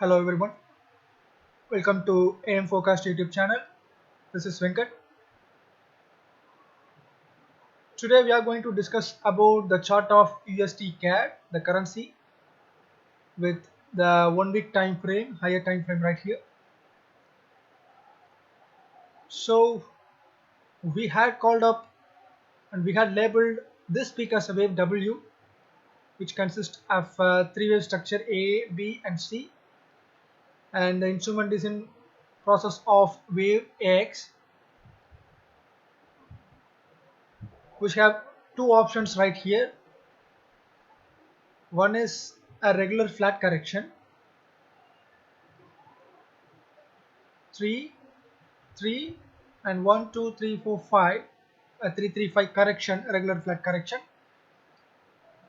Hello everyone, welcome to AM Forecast YouTube channel. This is Venkat. Today we are going to discuss about the chart of USD CAD, the currency, with the 1 week time frame, higher time frame right here. So we had called up and we had labeled this peak as a wave W, which consists of three wave structure A, B, and C, and the instrument is in process of wave X, which have two options right here. One is a regular flat correction, 3, 3 and 1, 2, 3, 4, 5, a 3, 3, 5 correction, regular flat correction,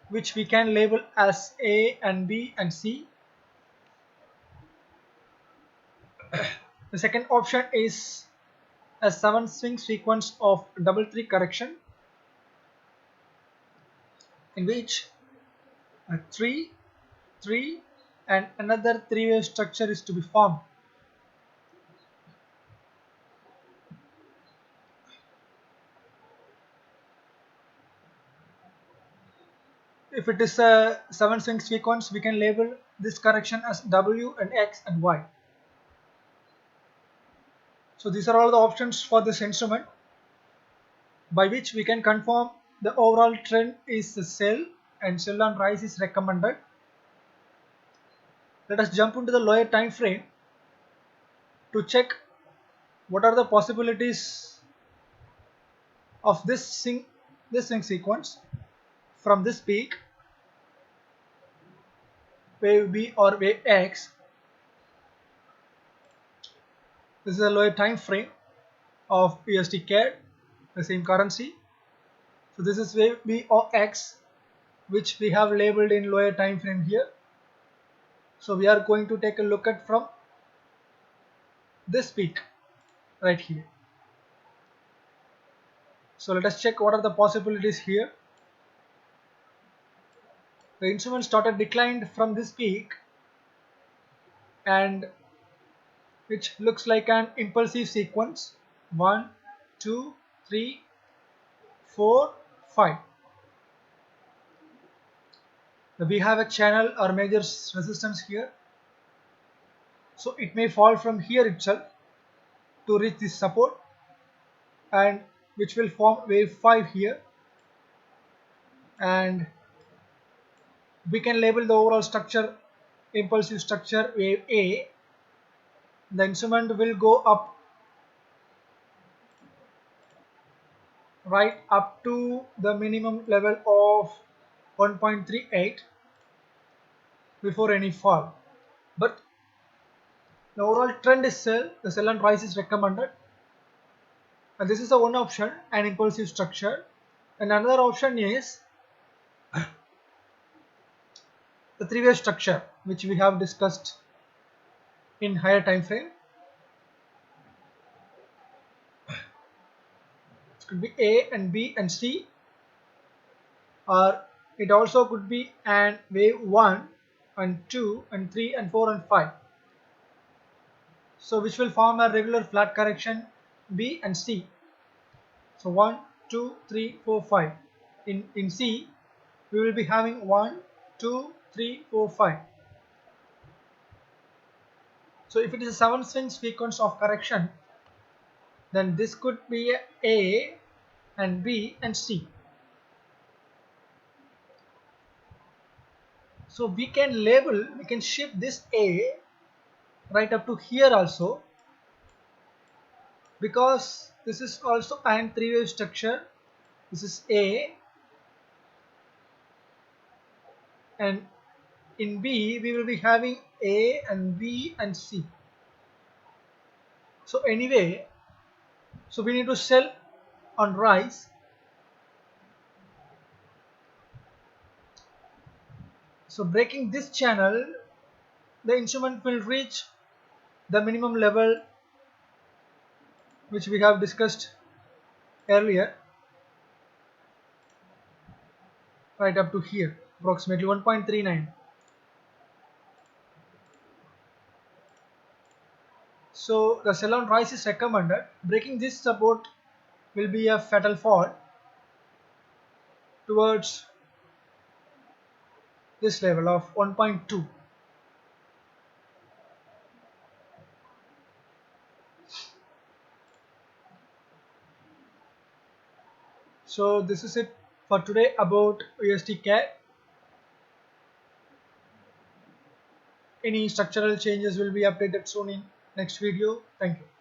which we can label as A and B and C. The second option is a 7 swing sequence of double 3 correction, in which a 3, 3 and another 3 wave structure is to be formed. If it is a 7 swing sequence, we can label this correction as W and X and Y. So these are all the options for this instrument, by which we can confirm the overall trend is a sell and sell on rise is recommended. Let us jump into the lower time frame to check what are the possibilities of this swing sequence from this peak, wave B or wave X. This is a lower time frame of USD CAD, the same currency. So this is wave B or X, which we have labeled in lower time frame here. So we are going to take a look at from this peak right here. So let us check what are the possibilities here. The instrument started declined from this peak, and which looks like an impulsive sequence, 1, 2, 3, 4, 5. We have a channel or major resistance here, so it may fall from here itself to reach this support, and which will form wave 5 here, and we can label the overall structure impulsive structure wave A. The instrument will go up right up to the minimum level of 1.38 before any fall, but the overall trend is sell. The sell and rise is recommended, and this is the one option, an impulsive structure. And another option is the three wave structure, which we have discussed in higher time frame. It could be A and B and C, or it also could be an wave 1 and 2 and 3 and 4 and 5. So which will form a regular flat correction B and C. So 1, 2, 3, 4, 5. In C, we will be having 1, 2, 3, 4, 5. So if it is a 7 swing sequence of correction, then this could be A and B and C. So we can shift this A right up to here also, because this is also an three wave structure. This is A, and in B we will be having A and B and C. So anyway, so we need to sell on rise. So breaking this channel, the instrument will reach the minimum level which we have discussed earlier, right up to here, approximately 1.39. So the sell on rise is recommended. Breaking this support will be a fatal fall towards this level of 1.2. So this is it for today about USD CAD. Any structural changes will be updated soon in next video. Thank you.